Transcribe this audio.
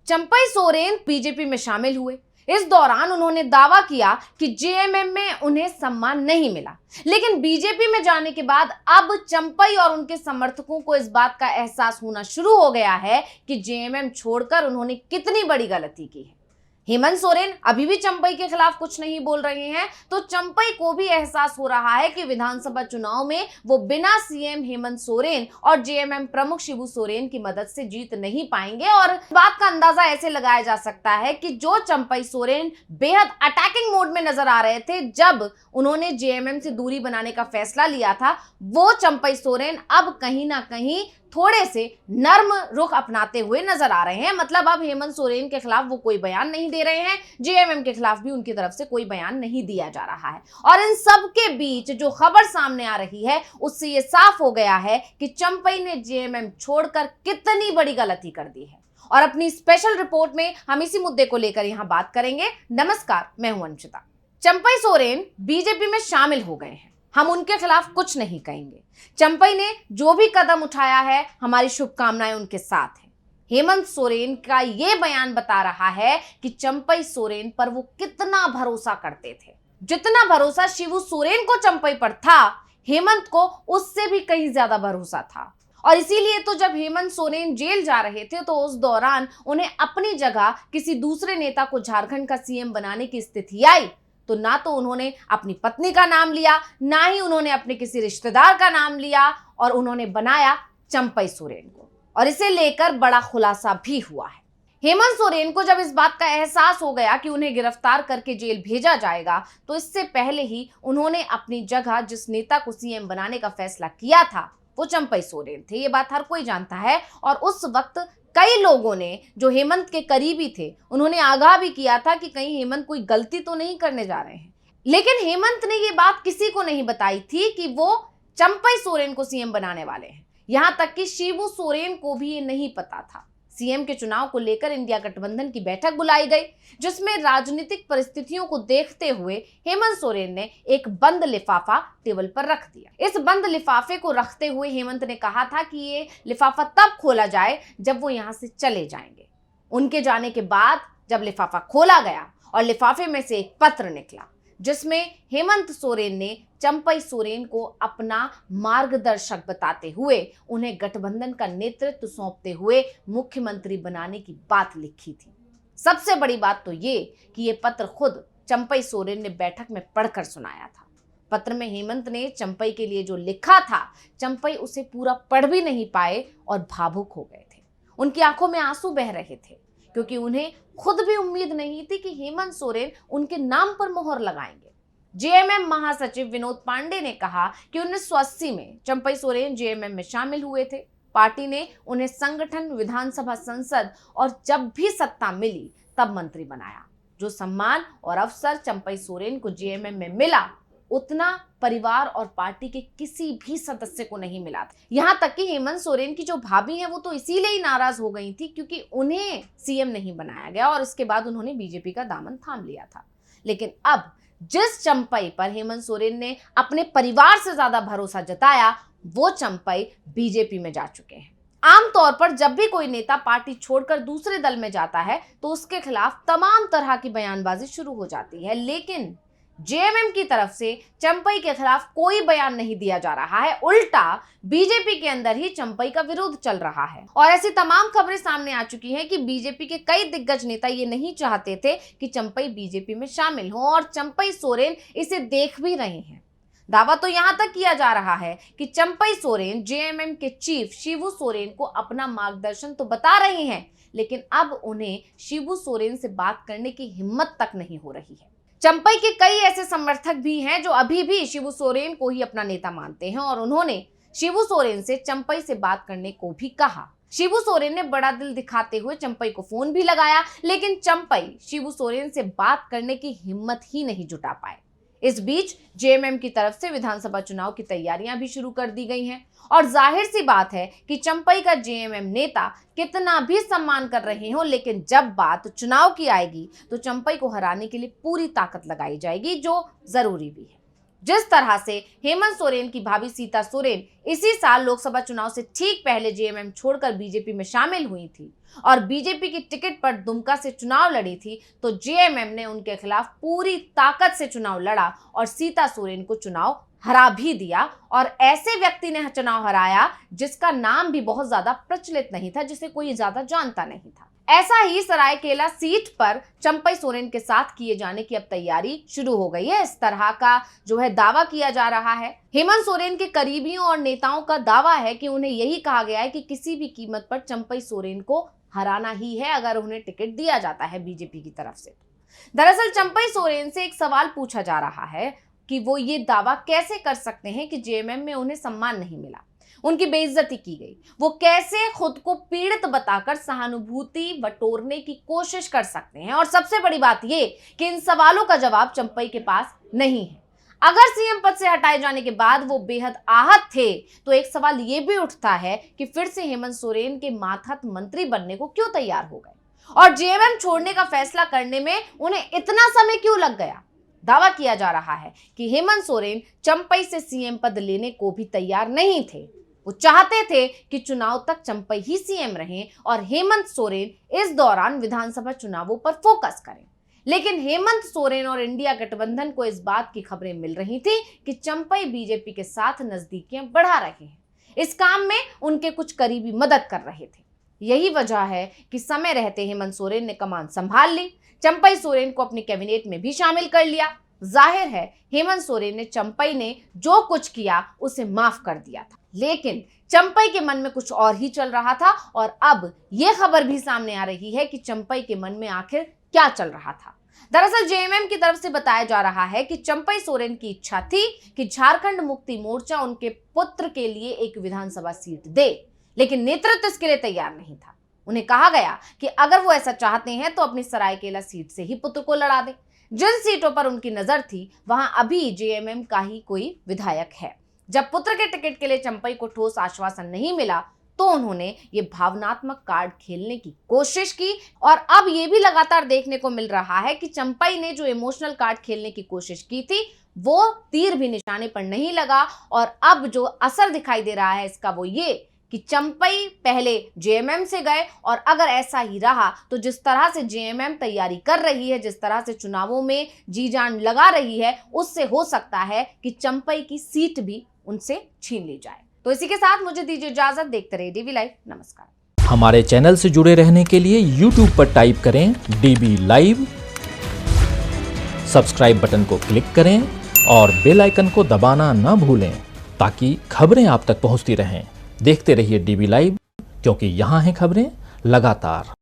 Champai Soren BJP में शामिल हुए। इस दौरान उन्होंने दावा किया कि जेएमएम में उन्हें सम्मान नहीं मिला, लेकिन बीजेपी में जाने के बाद अब चंपई और उनके समर्थकों को इस बात का एहसास होना शुरू हो गया है कि जेएमएम छोड़कर उन्होंने कितनी बड़ी गलती की है। हेमंत सोरेन अभी भी चंपई के खिलाफ कुछ नहीं बोल रहे हैं, तो चंपई को भी एहसास हो रहा है कि विधानसभा चुनाव में वो बिना सीएम हेमंत सोरेन और जेएमएम प्रमुख शिबू सोरेन की मदद से जीत नहीं पाएंगे। और इस बात का अंदाजा ऐसे लगाया जा सकता है कि जो चंपई सोरेन बेहद अटैकिंग मोड में नजर आ रहे थे जब उन्होंने जेएमएम से दूरी बनाने का फैसला लिया था, वो चंपई सोरेन अब कहीं ना कहीं थोड़े से नर्म रुख अपनाते हुए नजर आ रहे हैं। मतलब अब हेमंत सोरेन के खिलाफ वो कोई बयान नहीं दे रहे हैं, जेएमएम के खिलाफ भी उनकी तरफ से कोई बयान नहीं दिया जा रहा है। और इन सब के बीच जो खबर सामने आ रही है उससे ये साफ हो गया है कि चंपई ने जेएमएम छोड़कर कितनी बड़ी गलती कर दी है। और अपनी स्पेशल रिपोर्ट में हम इसी मुद्दे को लेकर यहां बात करेंगे। नमस्कार, मैं हूं अंशिता। चंपई सोरेन बीजेपी में शामिल हो गए हैं, हम उनके खिलाफ कुछ नहीं कहेंगे। चंपई ने जो भी कदम उठाया है, हमारी शुभकामनाएं उनके साथ हैं। हेमंत सोरेन का यह बयान बता रहा है कि चंपई सोरेन पर वो कितना भरोसा करते थे। जितना भरोसा शिबू सोरेन को चंपई पर था, हेमंत को उससे भी कहीं ज्यादा भरोसा था। और इसीलिए तो जब हेमंत सोरेन जेल जा रहे थे तो उस दौरान उन्हें अपनी जगह किसी दूसरे नेता को झारखंड का सीएम बनाने की स्थिति आई तो ना तो उन्होंने अपनी पत्नी का नाम लिया, ना ही उन्होंने अपने किसी रिश्तेदार का नाम लिया, और उन्होंने बनाया चंपई सोरेन को। और इसे लेकर बड़ा खुलासा भी हुआ है। हेमंत सोरेन को जब इस बात का एहसास हो गया कि उन्हें गिरफ्तार करके जेल भेजा जाएगा, तो इससे पहले ही उन्होंने अपनी जगह जिस नेता को सीएम बनाने का फैसला किया था वो चंपई सोरेन थे। ये बात हर कोई जानता है। और उस वक्त कई लोगों ने जो हेमंत के करीबी थे उन्होंने आगाह भी किया था कि कहीं हेमंत कोई गलती तो नहीं करने जा रहे हैं। लेकिन हेमंत ने ये बात किसी को नहीं बताई थी कि वो चंपई सोरेन को सीएम बनाने वाले हैं। यहां तक कि शिबू सोरेन को भी ये नहीं पता था। सीएम के चुनाव को लेकर इंडिया गठबंधन की बैठक बुलाई गई, जिसमें राजनीतिक परिस्थितियों को देखते हुए हेमंत सोरेन ने एक बंद लिफाफा टेबल पर रख दिया। इस बंद लिफाफे को रखते हुए हेमंत ने कहा था कि ये लिफाफा तब खोला जाए जब वो यहां से चले जाएंगे। उनके जाने के बाद जब लिफाफा खोला गया और लिफाफे में से एक पत्र निकला जिसमें हेमंत सोरेन ने चंपई सोरेन को अपना मार्गदर्शक बताते हुए उन्हें गठबंधन का नेतृत्व सौंपते हुए मुख्यमंत्री बनाने की बात लिखी थी। सबसे बड़ी बात तो ये कि ये पत्र खुद चंपई सोरेन ने बैठक में पढ़कर सुनाया था। पत्र में हेमंत ने चंपई के लिए जो लिखा था, चंपई उसे पूरा पढ़ भी नहीं पाए और भावुक हो गए थे। उनकी आंखों में आंसू बह रहे थे क्योंकि उन्हें खुद भी उम्मीद नहीं थी कि हेमंत सोरेन उनके नाम पर मोहर लगाएंगे। जेएमएम महासचिव विनोद पांडे ने कहा कि 1980 में चंपई सोरेन जेएमएम में शामिल हुए थे। पार्टी ने उन्हें संगठन, विधानसभा, संसद और जब भी सत्ता मिली तब मंत्री बनाया। जो सम्मान और अवसर चंपई सोरेन को जेएमएम में मिला उतना परिवार और पार्टी के किसी भी सदस्य को नहीं मिला था। यहां तक कि हेमंत सोरेन की जो भाभी हैं वो तो इसीलिए ही नाराज हो गई थी क्योंकि उन्हें सीएम नहीं बनाया गया और इसके बाद उन्होंने बीजेपी का दामन थाम लिया था। लेकिन अब जिस चंपई पर हेमंत सोरेन ने अपने परिवार से ज्यादा भरोसा जताया, वो चंपई बीजेपी में जा चुके हैं। आमतौर पर जब भी कोई नेता पार्टी छोड़कर दूसरे दल में जाता है तो उसके खिलाफ तमाम तरह की बयानबाजी शुरू हो जाती है, लेकिन जेएमएम की तरफ से चंपई के खिलाफ कोई बयान नहीं दिया जा रहा है। उल्टा बीजेपी के अंदर ही चंपई का विरोध चल रहा है। और ऐसी तमाम खबरें सामने आ चुकी हैं कि बीजेपी के कई दिग्गज नेता ये नहीं चाहते थे कि चंपई बीजेपी में शामिल हो और चंपई सोरेन इसे देख भी रहे हैं। दावा तो यहां तक किया जा रहा है कि चंपई सोरेन जेएमएम के चीफ शिबू सोरेन को अपना मार्गदर्शन तो बता रहे हैं, लेकिन अब उन्हें शिबू सोरेन से बात करने की हिम्मत तक नहीं हो रही है। चंपई के कई ऐसे समर्थक भी हैं जो अभी भी शिबू सोरेन को ही अपना नेता मानते हैं और उन्होंने शिबू सोरेन से चंपई से बात करने को भी कहा। शिबू सोरेन ने बड़ा दिल दिखाते हुए चंपई को फोन भी लगाया, लेकिन चंपई शिबू सोरेन से बात करने की हिम्मत ही नहीं जुटा पाए। इस बीच जेएमएम की तरफ से विधानसभा चुनाव की तैयारियां भी शुरू कर दी गई हैं और जाहिर सी बात है कि चंपई का जेएमएम नेता कितना भी सम्मान कर रहे हो, लेकिन जब बात चुनाव की आएगी तो चंपई को हराने के लिए पूरी ताकत लगाई जाएगी, जो जरूरी भी है। जिस तरह से हेमंत सोरेन की भाभी सीता सोरेन इसी साल लोकसभा चुनाव से ठीक पहले जेएमएम छोड़कर बीजेपी में शामिल हुई थी और बीजेपी की टिकट पर दुमका से चुनाव लड़ी थी, तो जेएमएम ने उनके खिलाफ पूरी ताकत से चुनाव लड़ा और सीता सोरेन को चुनाव हरा भी दिया। और ऐसे व्यक्ति ने चुनाव हराया जिसका नाम भी बहुत ज्यादा प्रचलित नहीं था, जिसे कोई ज्यादा जानता नहीं था। ऐसा ही सरायकेला सीट पर चंपई सोरेन के साथ किए जाने की अब तैयारी शुरू हो गई है। इस तरह का जो है दावा किया जा रहा है। हेमंत सोरेन के करीबियों और नेताओं का दावा है कि उन्हें यही कहा गया है कि किसी भी कीमत पर चंपई सोरेन को हराना ही है अगर उन्हें टिकट दिया जाता है बीजेपी की तरफ से। दरअसल चंपई सोरेन से एक सवाल पूछा जा रहा है कि वो ये दावा कैसे कर सकते हैं कि जेएमएम में उन्हें सम्मान नहीं मिला, उनकी बेइज्जती की गई। वो कैसे खुद को पीड़ित बताकर सहानुभूति बटोरने की कोशिश कर सकते हैं। और सबसे बड़ी बात ये कि इन सवालों का जवाब चंपई के पास नहीं है। अगर सीएम पद से हटाए जाने के बाद वो बेहद आहत थे, तो एक सवाल ये भी उठता है कि फिर से हेमंत सोरेन के मातहत मंत्री बनने को क्यों तैयार हो गए और जेएमएम छोड़ने का फैसला करने में उन्हें इतना समय क्यों लग गया। दावा किया जा रहा है कि हेमंत सोरेन चंपई से सीएम पद लेने को भी तैयार नहीं थे। वो चाहते थे कि चुनाव तक चंपई ही सीएम रहें और हेमंत सोरेन इस दौरान विधानसभा चुनावों पर फोकस करें। लेकिन हेमंत सोरेन और इंडिया गठबंधन को इस बात की खबरें मिल रही थी कि चंपई बीजेपी के साथ नजदीकियां बढ़ा रहे हैं। इस काम में उनके कुछ करीबी मदद कर रहे थे। यही वजह है कि समय रहते हेमंत सोरेन ने कमान संभाल ली, चंपई सोरेन को अपने कैबिनेट में भी शामिल कर लिया। जाहिर है हेमंत सोरेन ने चंपई ने जो कुछ किया उसे माफ कर दिया था, लेकिन चंपई के मन में कुछ और ही चल रहा था। और अब यह खबर भी सामने आ रही है कि चंपई के मन में आखिर क्या चल रहा था। दरअसल जेएमएम की तरफ से बताया जा रहा है कि चंपई सोरेन की इच्छा थी कि झारखंड मुक्ति मोर्चा उनके पुत्र के लिए एक विधानसभा सीट दे, लेकिन नेतृत्व इसके लिए तैयार नहीं था। उन्हें कहा गया कि अगर वो ऐसा चाहते हैं तो अपनी सरायकेला सीट से ही पुत्र को लड़ा दें। जिन सीटों पर उनकी नजर थी वहां अभी जेएमएम का ही कोई विधायक है। जब पुत्र के टिकट के लिए चंपई को ठोस आश्वासन नहीं मिला तो उन्होंने ये भावनात्मक कार्ड खेलने की कोशिश की और अब ये भी लगातार देखने को मिल रहा है कि चंपई ने जो इमोशनल कार्ड खेलने की कोशिश की थी वो तीर भी निशाने पर नहीं लगा। और अब जो असर दिखाई दे रहा है इसका वो ये कि चंपई पहले जेएमएम से गए और अगर ऐसा ही रहा तो जिस तरह से जेएमएम तैयारी कर रही है, जिस तरह से चुनावों में जी जान लगा रही है, उससे हो सकता है कि चंपई की सीट भी उनसे छीन ली जाए। तो इसी के साथ मुझे दीजिए इजाजत। देखते रहिए डीबी लाइव। नमस्कार। हमारे चैनल से जुड़े रहने के लिए YouTube पर टाइप करें डीबी लाइव, सब्सक्राइब बटन को क्लिक करें और बेल आइकन को दबाना ना भूलें ताकि खबरें आप तक पहुंचती रहें। देखते रहिए डीबी लाइव, क्योंकि यहाँ हैं खबरें लगातार।